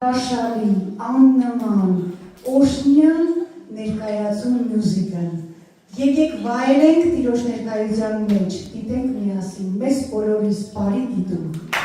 Հրաշալի, աննման, օրհնյալ ներկայացում մյուզիկը։ Եկեք վայելենք Տիրոջ ներկայության մեջ, դիտենք միասին, մեզ բոլորիս բարի դիտում։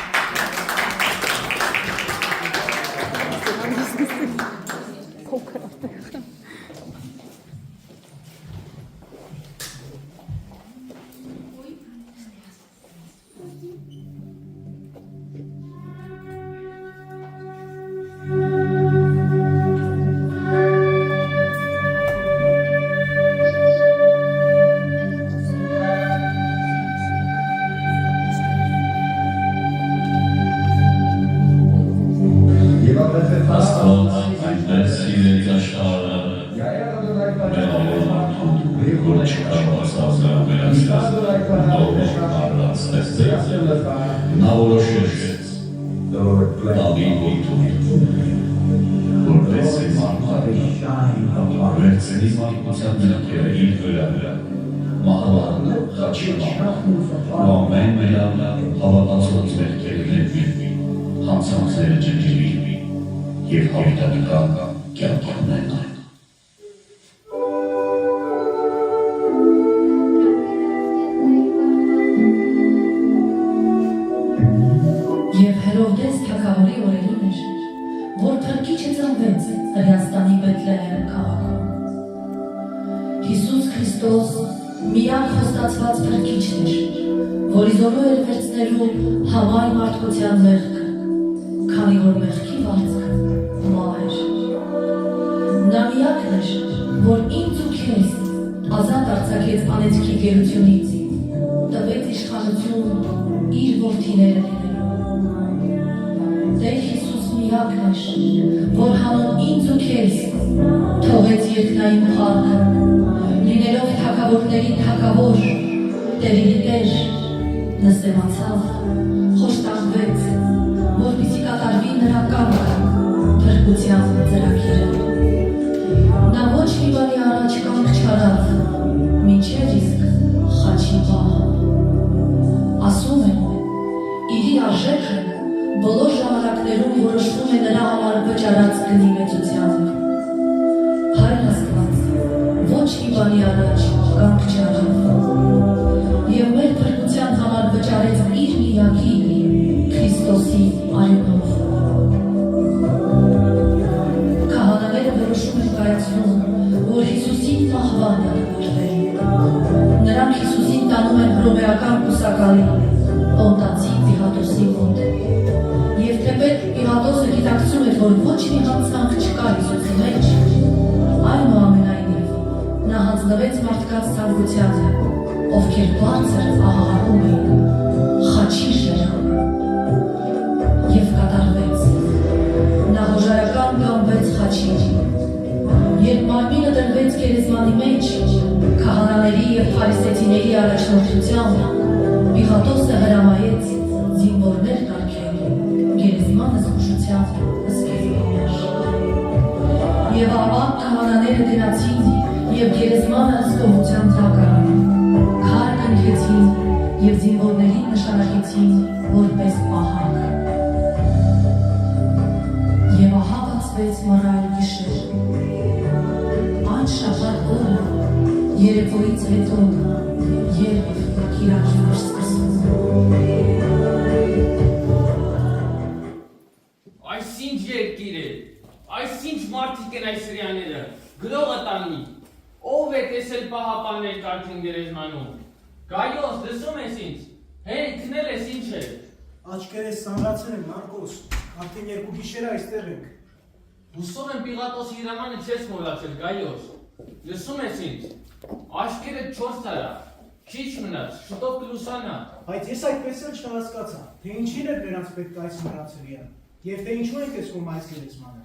Բայց ես այդպես էլ չհասկացա, թե ինչին էր նրանց պետք այս մռացրիան, և թե ինչու ենք ես կում այս գերեզմանը։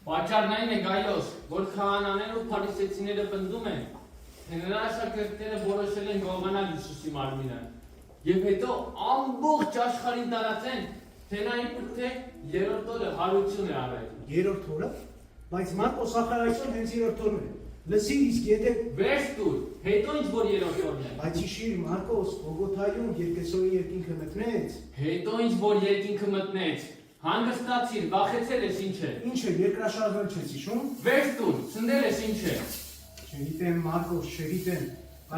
Պատճառն այն է Գայոս, որ քահանաները ու փարիսեցիները պնդում են, թե նրա աշակերտները որոշել են գողանալ Հիսուսի մարմինը, և հետո ամբողջ աշխարհին տարածեն, թե նա իբրթե երրորդ օրը հարություն է արել։ Երրորդ օրը, բայց Մարկոս ախր այսօր հենց երրորդ օրն է։ Լսիր, իսկ եթե վերջ տուր, հետո ինչ որ երրորդ օրն է։ Բայց հիշիր Մարկոս, Գողգոթայում երկեսօրի երկինքը մտնեց։ Հետո ինչ որ երկինքը մտնեց, Հանգստացիր, վախեցել ես ինչ է։ Ինչ է, երկրաշարժել չես հիշում։ Վեր տուր, ցնդել ես ինչ է։ Չգիտեմ, Մարկոս, չգիտեմ,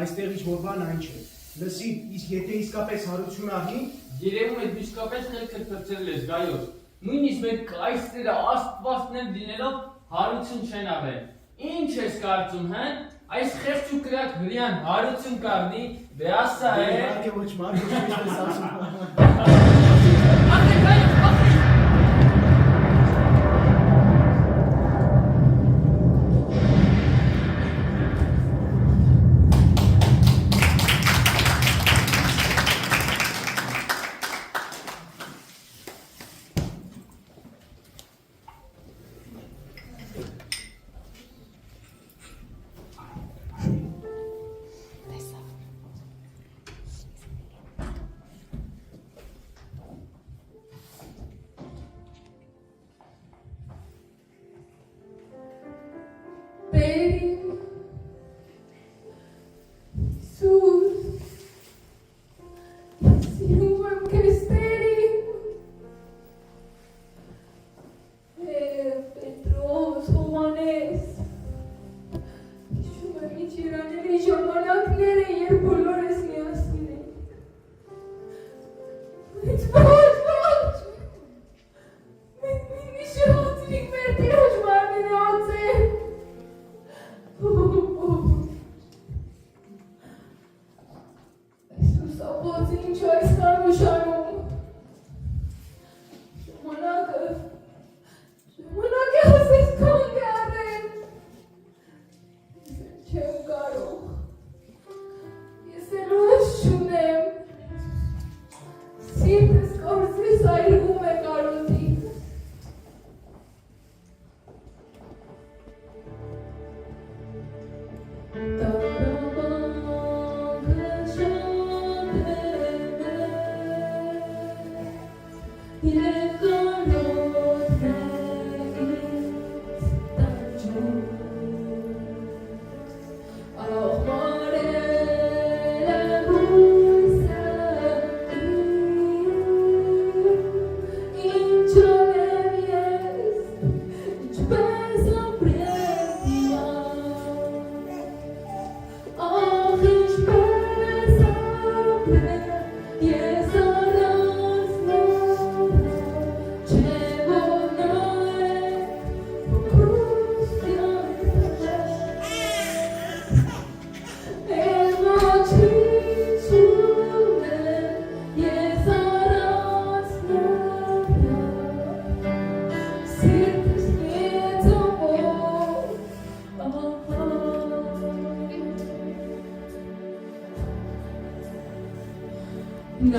այստեղից որ բան այն չէ։ Լսի, իսկ եթե իսկապես հարություն ահի, Երևում է դու իսկապես խելքդ փրկել ես Գայոս։ Նույնիսկ մեր կայսրերը աստվածներ լինելով հարություն չեն արել։ Ինչ ես կարծում, հա? Այս խեղճ ու կրակ հրյան հարություն կառնի, դե ասա է։ իհարկե ոչ Մարկոս, ինչպես ասում։ Ախե Գայոս, ախե։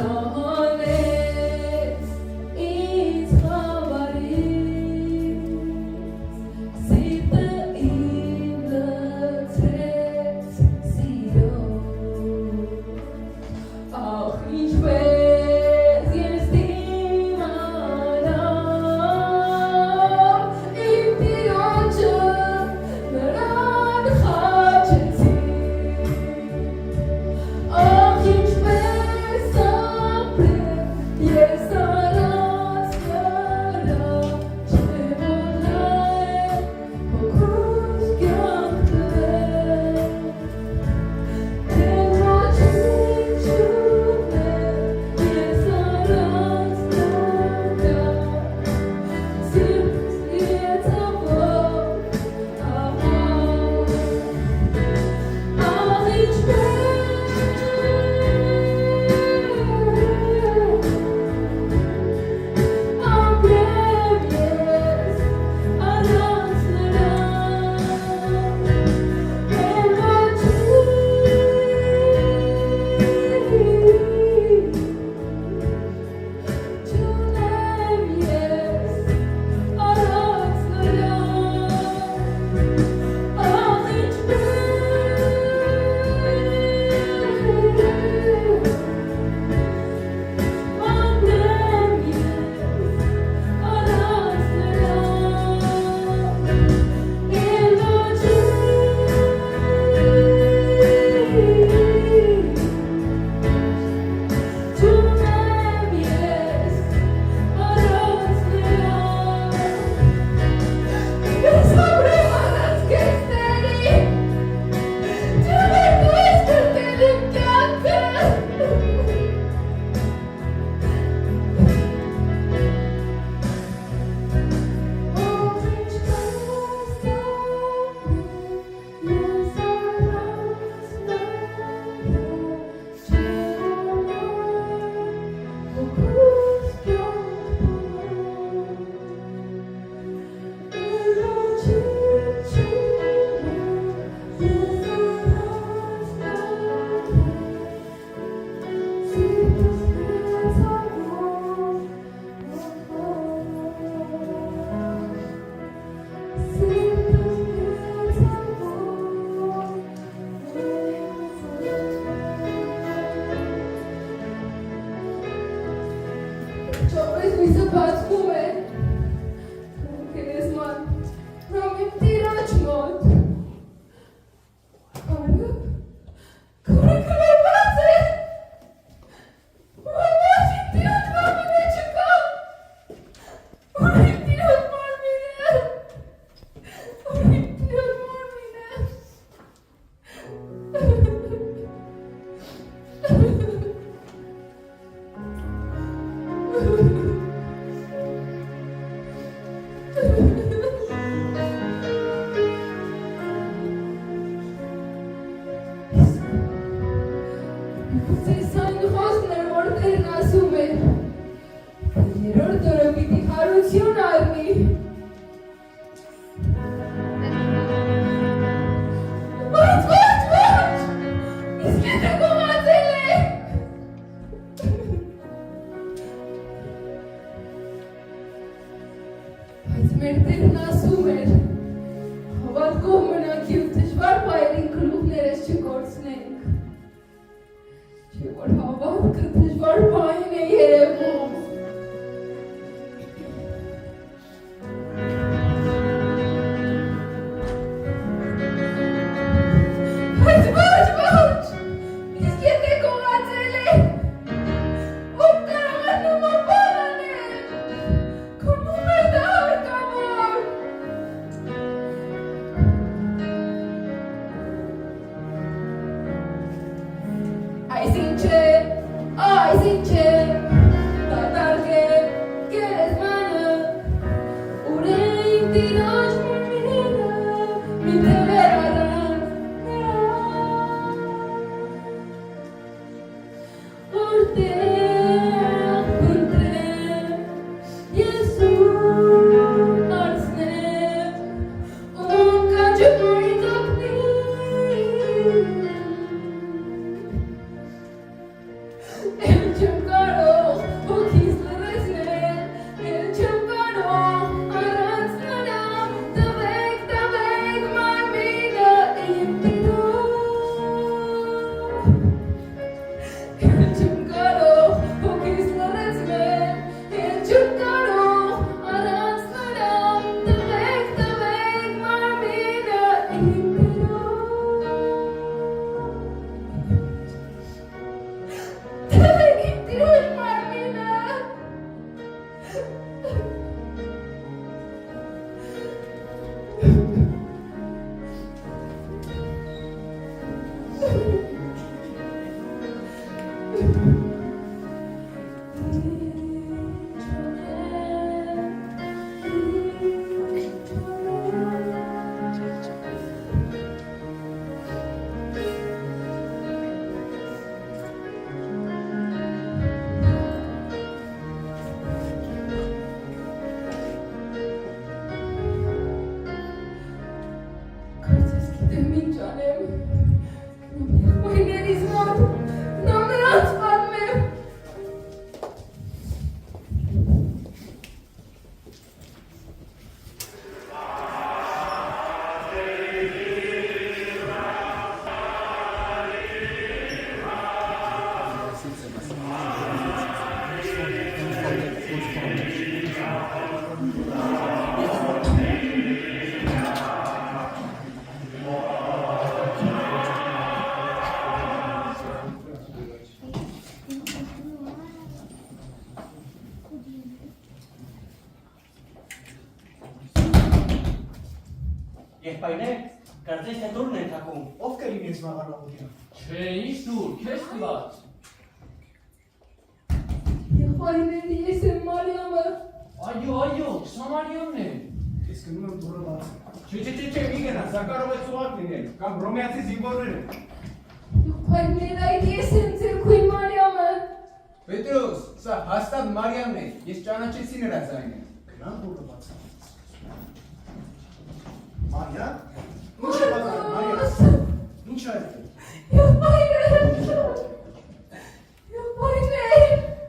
Oh, Ձեզ այն խոսքն էր, որ Տերն ասում է, երրորդ օրը պիտի հարություն առնի։ Ոչ, իսկ եթե գոհացել է։ Բայց մեր Տերն ասում էր, հավատքով մնանք և դժվար պայերին գլուխներս չկորցնենք։ Չէ որ հավատքը դժվար պահին է երևում։ Ոչ, իսկ եթե գոհացել է, ով կարող է նման բան անել, քնում է դա հարկավոր։ Այս ինչ է, դատարկ է գերեզմանը, ուր է իմ տիրոջ մարմինը, մինչև վերադան նրան։ Որտեղ փնտրեմ, ես ուր հարցնեմ, ում կանչում ինձ օգնի։ Էլ չեմ կարող հոգիս լռեցնել, էլ չեմ կարող առանց նրա տվեք մարմինը իմ տիրոջ։ Էլ չեմ կարող հոգիս լռեցնել, էլ չեմ կարող առանց նրա տվեք մարմինը իմ տիրոջ։ Տվեք իմ տիրոջ մարմինը։ Կարծես գիտեմ ինչ անեմ, գնում եղբայրներիս մոտ, գնում նրանց պատմեմ։ Եղբայրներ, կարծես թե դուրն են թակում։ Ով կլինի այս մաղարողության։ Չէ, ինչ դուր, քեզ տված։ Եղբայրների ես եմ Մարիամը։ Այո, Սամարյանն է։ Ես գնում եմ դուրը բաց։ Չէ, մի գնա, սա կարող է ծուղակ լինել, կամ ռոմեացի զինվորները։ Եղբայրներ այդ ես եմ ձեր քույր Մարիամը։ Պետրոս, սա հաստատ Մարիամն է, ես ճանաչեցի նրա ձայնը։ Գնան դուրը բաց։ Մարիամ, ինչ է բազար, Մարիամ, ինչ է այդ։ Եղբայրներ,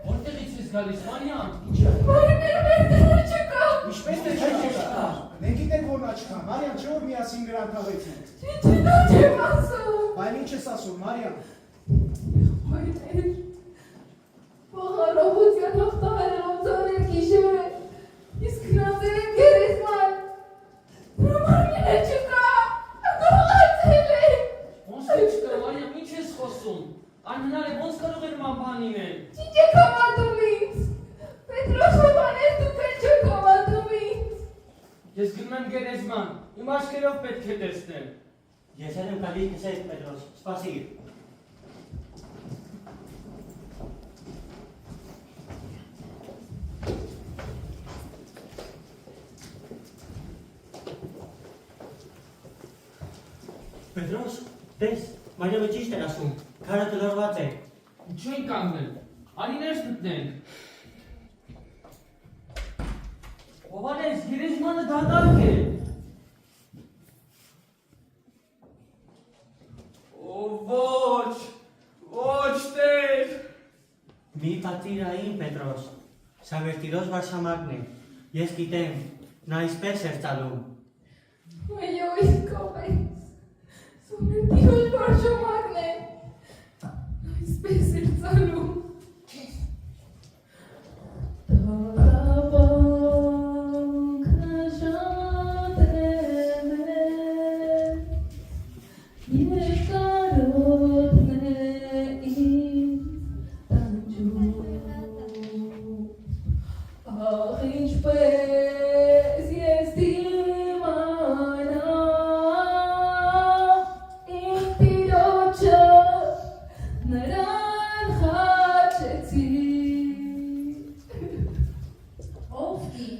Որտեղից ես գալիս, Մարիամ։ եղբայրներ, մեր Տերը չկա։ Ինչպես թե չկա։ Մենք գիտենք որ նա չկա։ Մարիամ, չէ որ միասին նրան թաղեցին։ Ինչ նա չեմ ասում։ Բայց ինչ ես ասում, Մարիամ։ Եղբայրներ, վաղարողության հաղթահարելով ծանր գիշերը, իսկ գնացել եմ գերեզման։ Նրա մարմինը չկա, գողացել է։ Ոնց է չկա, Մարիամ, ինչ ես խոսում։ Անհնար է, ոնց կարող է նման բան լինել։ Ինչ եք հավատում ինձ։ Պետրոս հովանես դուք էլ չեք հավատում ինձ։ Ես գնում եմ գերեզման, իմ աչքերով պետք է տեսնեմ։ Ես էլ եմ գալիս քեզ Պետրոս, սպասիր։ Պետրոս, տես, Մարիամը ճիշտ էր ասում, քարը դլորված է։ Ինչու ենք կանգնել։ Արի ներս մտնենք։ Հովանես, գերեզմանը դատարկ է։ Ոչ, ոչ տեր։ Մի պատիրային, Պետրոս, սա մեր տիրոջ վարշամակն է, ես գիտեմ, նա իսպես էր ծալում։ Այո, իսկապես, սա մեր տիրոջ վարշամակն է, այսպես էր ծալում։ Տաղավանքը շատել է, երկարոտն է ինձ տանջում, աղ ինչպես ես դիմանամ իմ տիրոջը նրան խաչեցի։ Ովքի,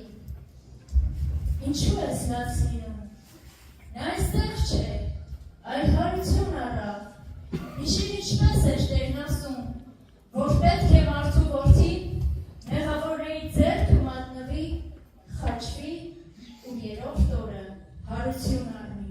ինչու ես նա սիրում, նա այստեղ չէ, այլ հարություն առավ, իշին ինչպես էր տերն ասում, որ պետք է մարդու որդին մեղավորների ձեռքը մատնվի, խաչվի ու երրորդ օրը հարություն առնի։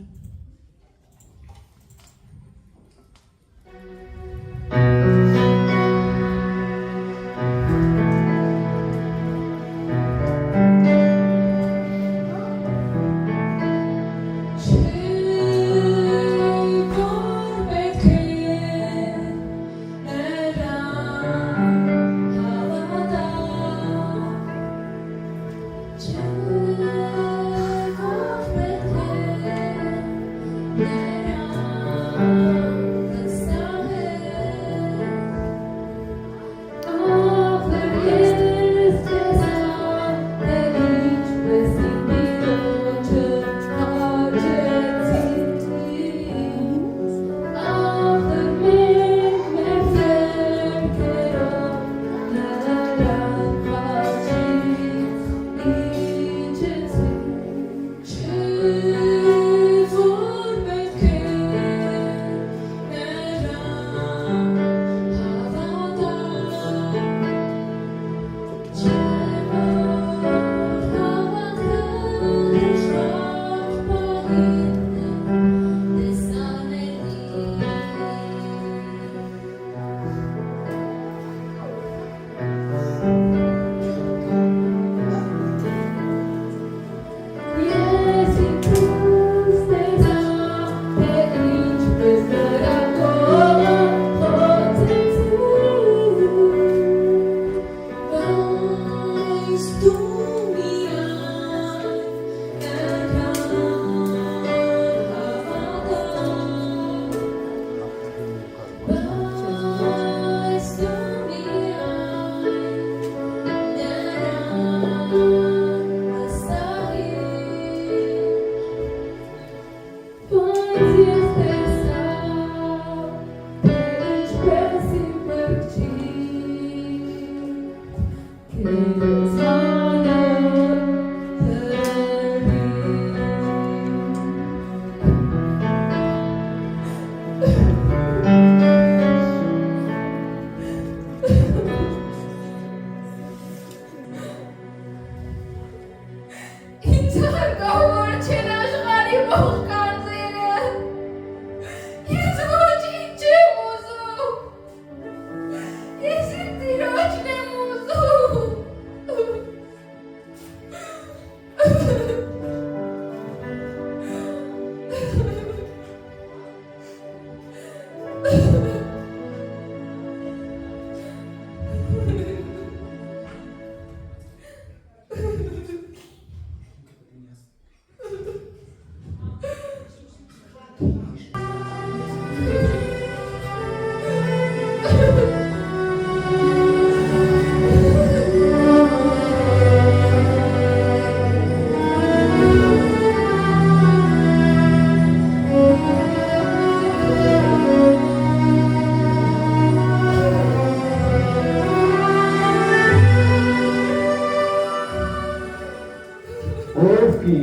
Ովքի,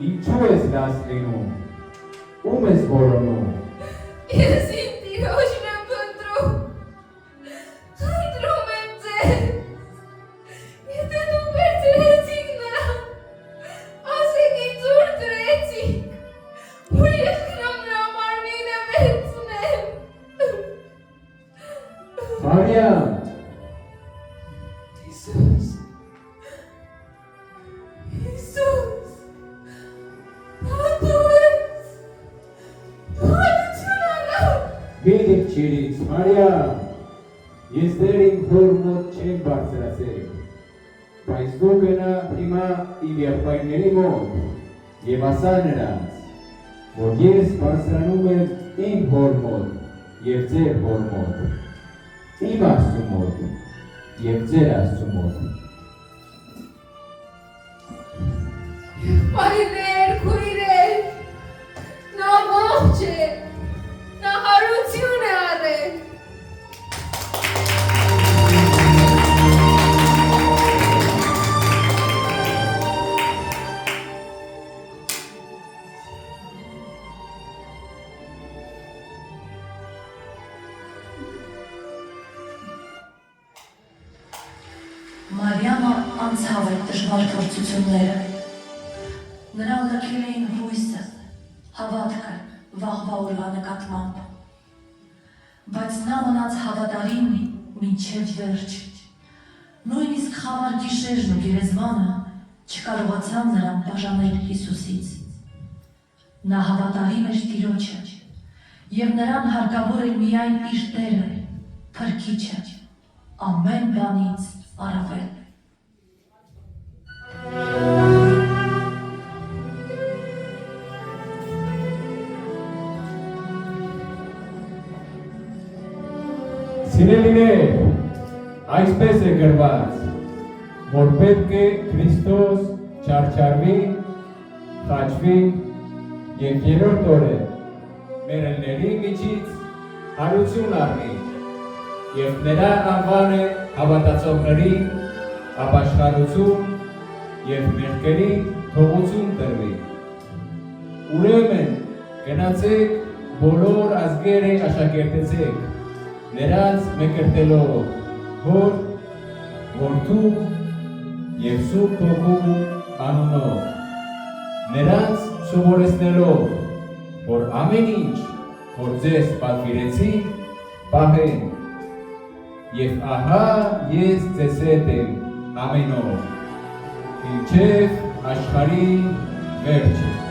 ինչու ես դաս լինում, ում ես որոնում։ Ես իմ տիրոջն եմ փնտրում։ Խնդրում եմ ձեզ։ Եթե դուք վերցրեցիք նրան, ասեք ինձ ուր դրեցիք, ու ես գնամ նրա մարմինը վերցնեմ։ Մարիամ, Հիսուս, Հիսուս, Հատուս, Հալություն առավ։ մի դիպչիրից, Մարիամ, ես դեր իմ հոր մոտ չեմ բարձրացել, բայց դու գնա հիմա իմ եղբայրների մոտ և ասա նրանց, որ ես բարձրանում եմ իմ հոր մոտ և ձեր հոր մոտ, իմ Աստծու մոտ և ձեր Աստծու մոտ։ Եղբայրներ, քույրեր, նա ողջ է, նա հարություն է առել։ Մարիամը անցավ այդ դժվար փորձությունները։ Նրան լքել էին հույսը, հավատքը վաղվա օրվա նկատմամբ։ Բայց նա մնաց հավատարիմ մինչև վերջ։ Նույնիսկ խավար գիշերն ու գերեզմանը չկարողացան նրան բաժանել Հիսուսից։ Նա հավատարիմ էր Տիրոջը, և նրան հարկավոր էր միայն իր Տերը, Փրկիչը, ամեն բանից առավել։ Սիրելիներ, այսպես է գրված, որ պետք է Քրիստոս չարչարվի, խաչվի և երրորդ օրը մեր ընկերների միջից հարություն առնի և նրա անվանը հավատացողների ապաշխարություն և մեղքերի թողություն տրվի։ Ուրեմն գնացեք բոլոր ազգերը աշակերտեցեք, նրանց մկրտելով Հոր, Որդու և Սուրբ Հոգու անունով, նրանց սովորեցնելով, որ ամեն ինչ, որ ձեզ պատվիրեցի, պահեն, և ահա ես ձեզ հետ եմ ամեն օր, մինչև աշխարհի վերջը։